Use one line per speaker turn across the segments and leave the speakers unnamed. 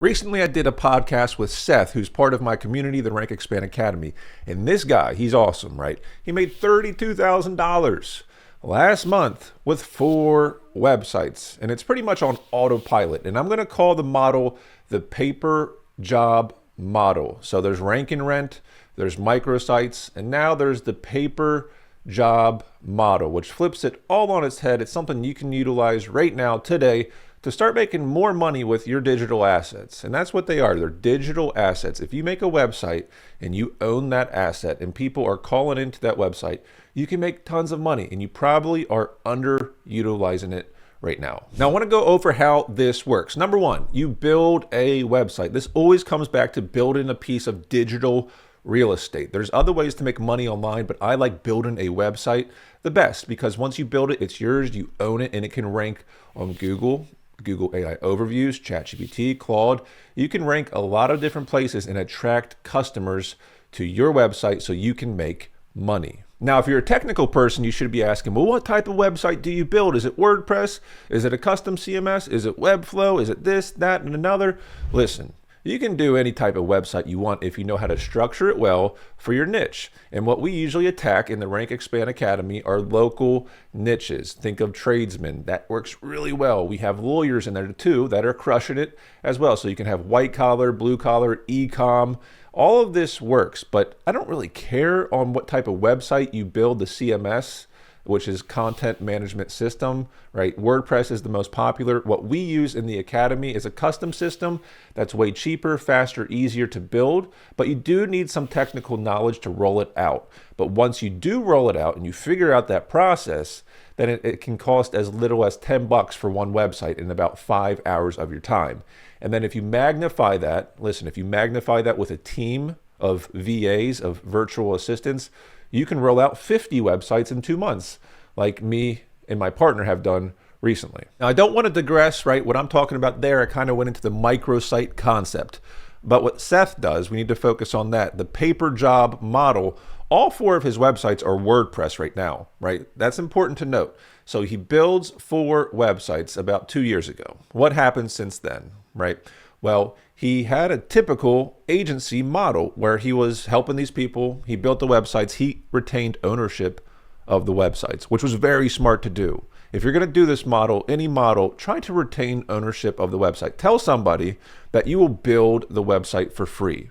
Recently, I did a podcast with Seth, who's part of my community, the Rank Expand Academy. And this guy, he's awesome, right? He made $32,000 last month with 4 websites. And it's pretty much on autopilot. And I'm going to call the model the paper job model. So there's Rank and Rent, there's microsites, and now there's the paper job model, which flips it all on its head. It's something you can utilize right now, today, to start making more money with your digital assets. And that's what they are. They're digital assets. If you make a website and you own that asset and people are calling into that website, you can make tons of money, and you probably are underutilizing it right now. Now, I want to go over how this works. Number one, you build a website. This always comes back to building a piece of digital real estate. There's other ways to make money online, but I like building a website the best because once you build it, it's yours, you own it, and it can rank on Google AI overviews, ChatGPT, Claude. You can rank a lot of different places and attract customers to your website so you can make money. Now, if you're a technical person, you should be asking, well, what type of website do you build? Is it WordPress? Is it a custom CMS? Is it Webflow? Is it this, that, and another? Listen, you can do any type of website you want if you know how to structure it well for your niche. And what we usually attack in the Rank Expand Academy are local niches. Think of tradesmen. That works really well. We have lawyers in there too that are crushing it as well. So you can have white collar, blue collar, e-com. All of this works, but I don't really care on what type of website you build, the CMS, which is content management system, right? WordPress is the most popular. What we use in the Academy is a custom system that's way cheaper, faster, easier to build, but you do need some technical knowledge to roll it out. But once you do roll it out and you figure out that process, then it can cost as little as $10 for one website in about 5 hours of your time. And then if you magnify that, listen, if you magnify that with a team of VAs, of virtual assistants, you can roll out 50 websites in 2 months, like me and my partner have done recently. Now, I don't want to digress, right? What I'm talking about there, I kind of went into the microsite concept. But what Seth does, we need to focus on that. The paper job model, all 4 of his websites are WordPress right now, right? That's important to note. So he builds 4 websites about 2 years ago. What happened since then, right? Well, he had a typical agency model where he was helping these people. He built the websites. He retained ownership of the websites, which was very smart to do. If you're going to do this model, any model, try to retain ownership of the website. Tell somebody that you will build the website for free,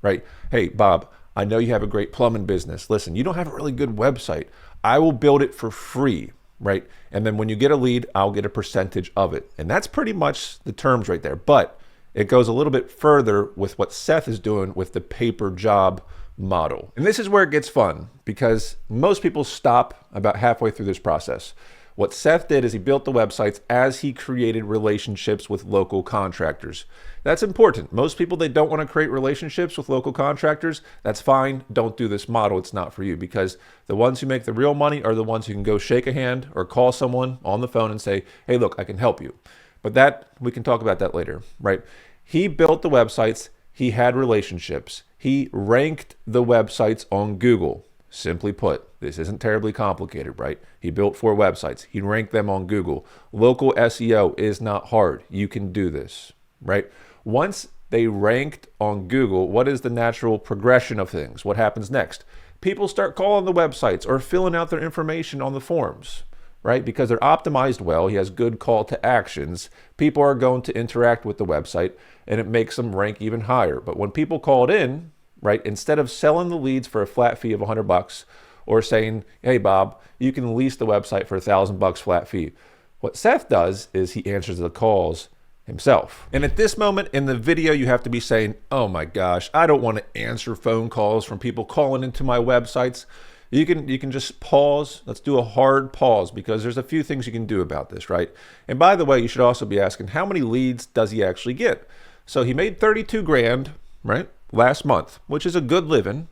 right? Hey, Bob, I know you have a great plumbing business. Listen, you don't have a really good website. I will build it for free, right? And then when you get a lead, I'll get a percentage of it. And that's pretty much the terms right there. But it goes a little bit further with what Seth is doing with the paper job model. And this is where it gets fun because most people stop about halfway through this process. What Seth did is he built the websites as he created relationships with local contractors. That's important. Most people, they don't want to create relationships with local contractors. That's fine. Don't do this model. It's not for you because the ones who make the real money are the ones who can go shake a hand or call someone on the phone and say, hey, look, I can help you. But that, we can talk about that later, right? He built the websites. He had relationships. He ranked the websites on Google. Simply put, this isn't terribly complicated, right? He built 4 websites. He ranked them on Google. Local SEO is not hard. You can do this, right? Once they ranked on Google, what is the natural progression of things? What happens next? People start calling the websites or filling out their information on the forms, right? Because they're optimized well. He has good call to actions. People are going to interact with the website and it makes them rank even higher. But when people called in, right, instead of selling the leads for a flat fee of $100 or saying, hey, Bob, you can lease the website for $1,000 flat fee. What Seth does is he answers the calls himself. And at this moment in the video, you have to be saying, oh my gosh, I don't want to answer phone calls from people calling into my websites. You can just pause. Let's do a hard pause because there's a few things you can do about this, right? And by the way, you should also be asking, how many leads does he actually get? So he made 32 grand, right, last month, which is a good living,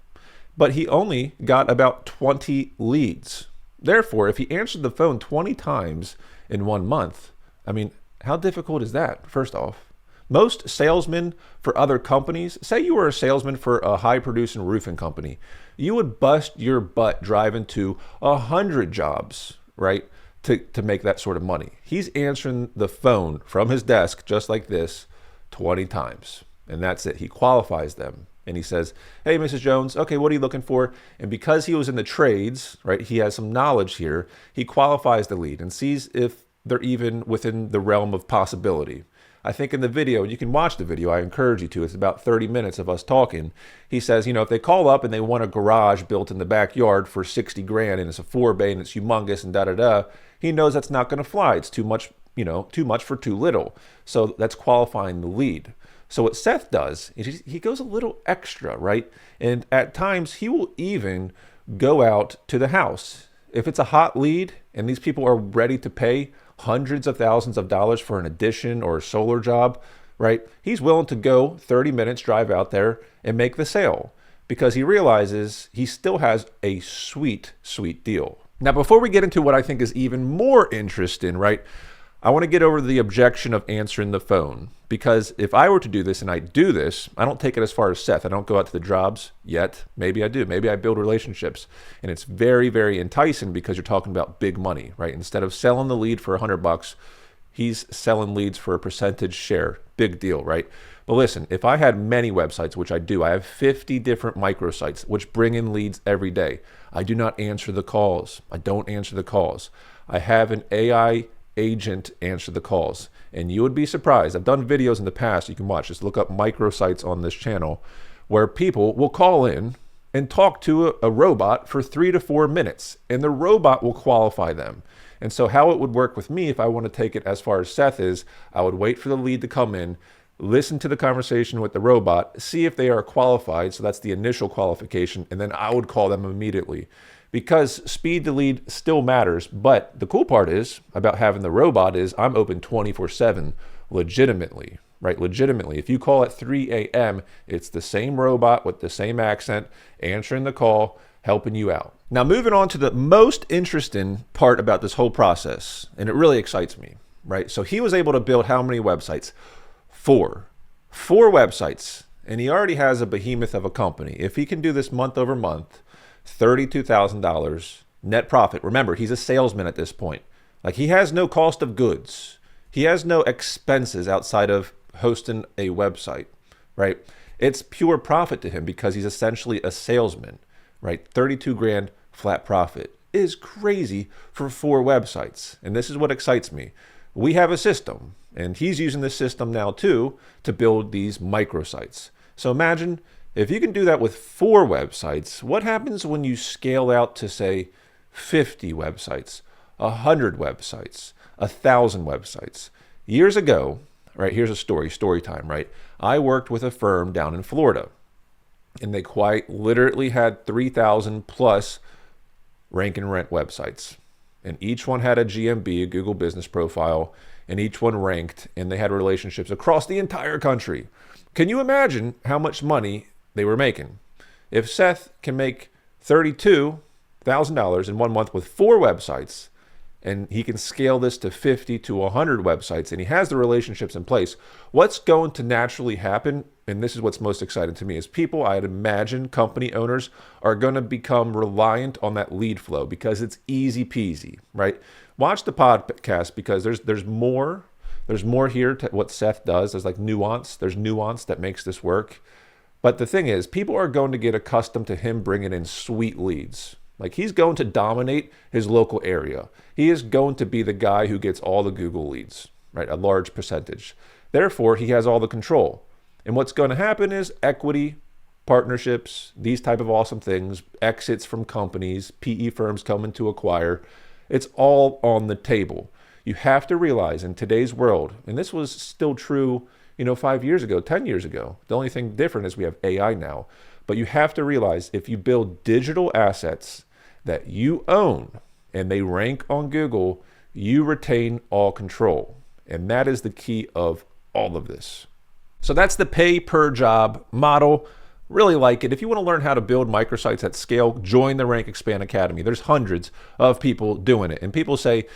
but he only got about 20 leads. Therefore, if he answered the phone 20 times in 1 month, I mean, how difficult is that, first off? Most salesmen for other companies, say you were a salesman for a high producing roofing company, you would bust your butt driving to 100 jobs, right? To make that sort of money. He's answering the phone from his desk just like this 20 times. And that's it. He qualifies them. And he says, hey, Mrs. Jones, okay, what are you looking for? And because he was in the trades, right, he has some knowledge here. He qualifies the lead and sees if they're even within the realm of possibility. I think in the video, and you can watch the video, I encourage you to, it's about 30 minutes of us talking. He says, if they call up and they want a garage built in the backyard for 60 grand and it's a 4-bay and it's humongous and da-da-da, he knows that's not going to fly. It's too much, too much for too little. So that's qualifying the lead. So what Seth does is he goes a little extra, right? And at times he will even go out to the house. If it's a hot lead and these people are ready to pay hundreds of thousands of dollars for an addition or a solar job, right? He's willing to go 30 minutes, drive out there and make the sale because he realizes he still has a sweet, sweet deal. Now, before we get into what I think is even more interesting, right? I want to get over the objection of answering the phone because if I were to do this and I do this, I don't take it as far as Seth. I don't go out to the jobs yet. Maybe I do. Maybe I build relationships and it's very, very enticing because you're talking about big money, right? Instead of selling the lead for $100, he's selling leads for a percentage share. Big deal, right? But listen, if I had many websites, which I do, I have 50 different microsites, which bring in leads every day. I do not answer the calls. I don't answer the calls. I have an AI agent answer the calls. And you would be surprised. I've done videos in the past you can watch. Just look up microsites on this channel where people will call in and talk to a robot for 3 to 4 minutes and the robot will qualify them. And so how it would work with me if I want to take it as far as Seth is, I would wait for the lead to come in, listen to the conversation with the robot, see if they are qualified. So that's the initial qualification. And then I would call them immediately. Because speed to lead still matters, but the cool part is about having the robot is I'm open 24/7 legitimately, right? Legitimately. If you call at 3 a.m., it's the same robot with the same accent answering the call, helping you out. Now, moving on to the most interesting part about this whole process, and it really excites me, right? So he was able to build how many websites? 4 websites, and he already has a behemoth of a company. If he can do this month over month, $32,000 net profit. Remember, he's a salesman at this point. Like he has no cost of goods. He has no expenses outside of hosting a website, right? It's pure profit to him because he's essentially a salesman, right? 32 grand flat profit is crazy for 4 websites. And this is what excites me. We have a system and he's using this system now too to build these microsites. So imagine if you can do that with 4 websites, what happens when you scale out to say 50 websites, 100 websites, 1,000 websites? Years ago, right, here's a story time, right? I worked with a firm down in Florida and they quite literally had 3,000 plus rank and rent websites. And each one had a GMB, a Google Business Profile, and each one ranked and they had relationships across the entire country. Can you imagine how much money they were making? If Seth can make $32,000 in 1 month with 4 websites, and he can scale this to 50 to 100 websites, and he has the relationships in place, what's going to naturally happen, and this is what's most exciting to me, is people, I'd imagine company owners are going to become reliant on that lead flow because it's easy peasy, right? Watch the podcast because there's more here to what Seth does. There's like nuance. There's nuance that makes this work. But the thing is, people are going to get accustomed to him bringing in sweet leads. Like he's going to dominate his local area. He is going to be the guy who gets all the Google leads, right? A large percentage. Therefore, he has all the control. And what's going to happen is equity, partnerships, these type of awesome things, exits from companies, PE firms coming to acquire. It's all on the table. You have to realize in today's world, and this was still true 5 years ago, 10 years ago. The only thing different is we have AI now. But you have to realize if you build digital assets that you own and they rank on Google, you retain all control. And that is the key of all of this. So that's the pay per job model. Really like it. If you want to learn how to build microsites at scale, join the Rank Expand Academy. There's hundreds of people doing it. And people say,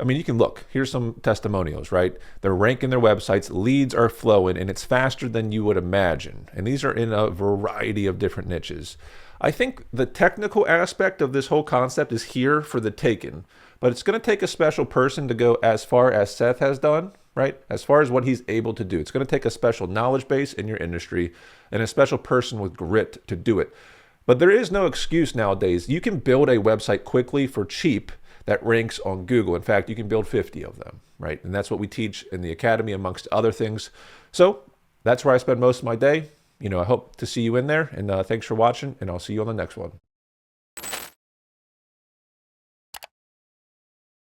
you can look, here's some testimonials, right? They're ranking their websites, leads are flowing, and it's faster than you would imagine. And these are in a variety of different niches. I think the technical aspect of this whole concept is here for the taking, but it's going to take a special person to go as far as Seth has done, right? As far as what he's able to do. It's going to take a special knowledge base in your industry and a special person with grit to do it. But there is no excuse nowadays. You can build a website quickly for cheap that ranks on Google. In fact, you can build 50 of them, right? And that's what we teach in the academy, amongst other things. So that's where I spend most of my day. I hope to see you in there. And thanks for watching, and I'll see you on the next one.